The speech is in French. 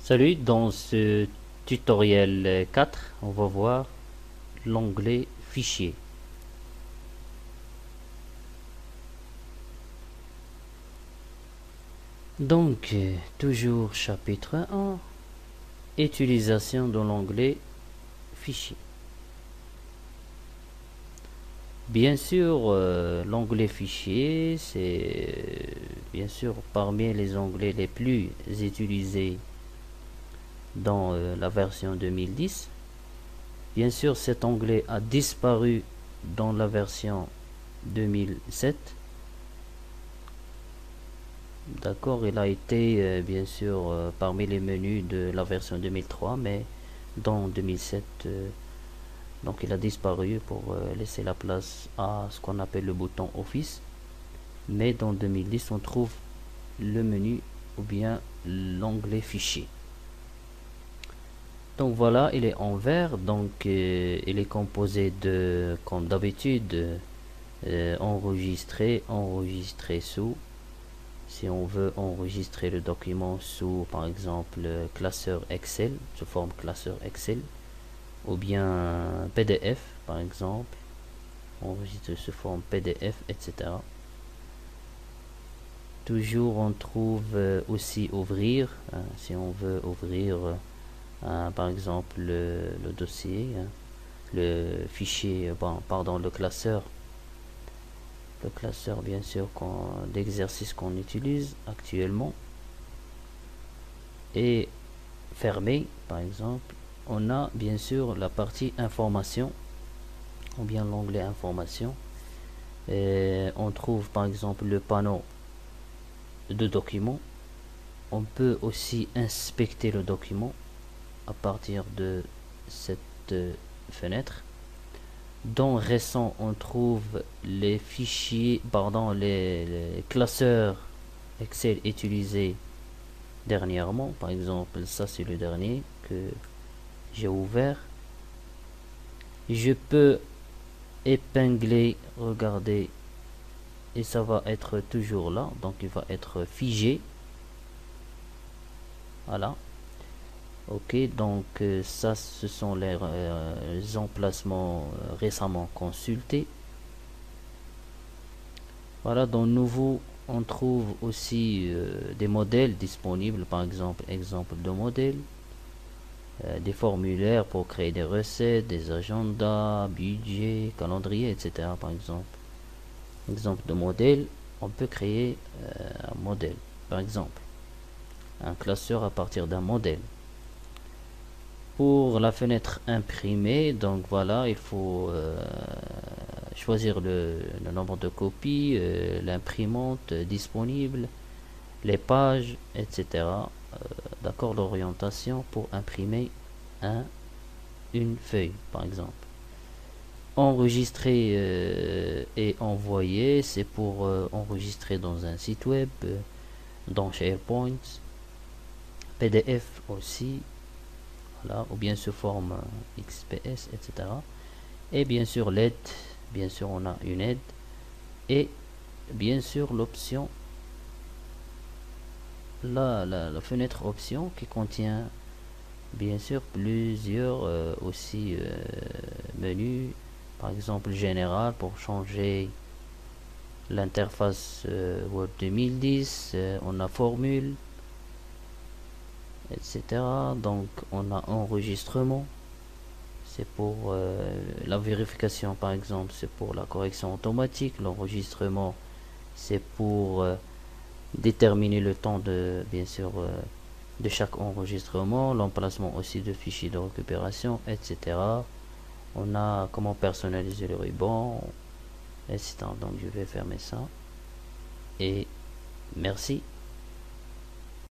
Salut, dans ce tutoriel 4, on va voir l'onglet Fichier. Donc, toujours chapitre 1, utilisation de l'onglet Fichier. Bien sûr, l'onglet Fichier, c'est bien sûr parmi les onglets les plus utilisés dans la version 2010. Bien sûr, cet onglet a disparu dans la version 2007. D'accord, il a été bien sûr parmi les menus de la version 2003, mais dans 2007, donc il a disparu pour laisser la place à ce qu'on appelle le bouton Office. Mais dans 2010, on trouve le menu ou bien l'onglet Fichier. Donc voilà, il est en vert, donc il est composé de, comme d'habitude, enregistrer, enregistrer sous. Si on veut enregistrer le document sous, par exemple, classeur Excel, sous forme classeur Excel, ou bien PDF, par exemple, enregistrer sous forme PDF, etc. Toujours, on trouve aussi ouvrir, hein, si on veut ouvrir, par exemple, le dossier, hein, le fichier, pardon, le classeur. Le classeur, bien sûr, d'exercice qu'on utilise actuellement. Et fermé, par exemple, on a bien sûr la partie information ou bien l'onglet information. Et on trouve par exemple le panneau de document. On peut aussi inspecter le document à partir de cette fenêtre. Dans récent, on trouve les fichiers, pardon, les classeurs Excel utilisés dernièrement. Par exemple, ça c'est le dernier que j'ai ouvert. Je peux épingler, regarder, et ça va être toujours là, donc il va être figé. Voilà. Ok, donc ça ce sont les emplacements récemment consultés. Voilà, dans nouveau on trouve aussi des modèles disponibles, par exemple de modèles, des formulaires pour créer des recettes, des agendas, budget, calendrier, etc. Par exemple de modèle, on peut créer un modèle, par exemple un classeur à partir d'un modèle. Pour la fenêtre imprimée, donc voilà, il faut choisir le nombre de copies, l'imprimante disponible, les pages, etc. D'accord, l'orientation pour imprimer une feuille, par exemple. Enregistrer et envoyer, c'est pour enregistrer dans un site web, dans SharePoint, PDF aussi, voilà, ou bien sous forme XPS, etc. Et bien sûr l'aide, bien sûr on a une aide, et bien sûr l'option, la fenêtre option qui contient bien sûr plusieurs aussi menus, par exemple général pour changer l'interface Word 2010, on a formule, etc. Donc on a enregistrement, c'est pour la vérification, par exemple c'est pour la correction automatique. L'enregistrement, c'est pour déterminer le temps de, bien sûr, de chaque enregistrement, l'emplacement aussi de fichiers de récupération, etc. On a comment personnaliser le ruban, etc. Donc je vais fermer ça et merci.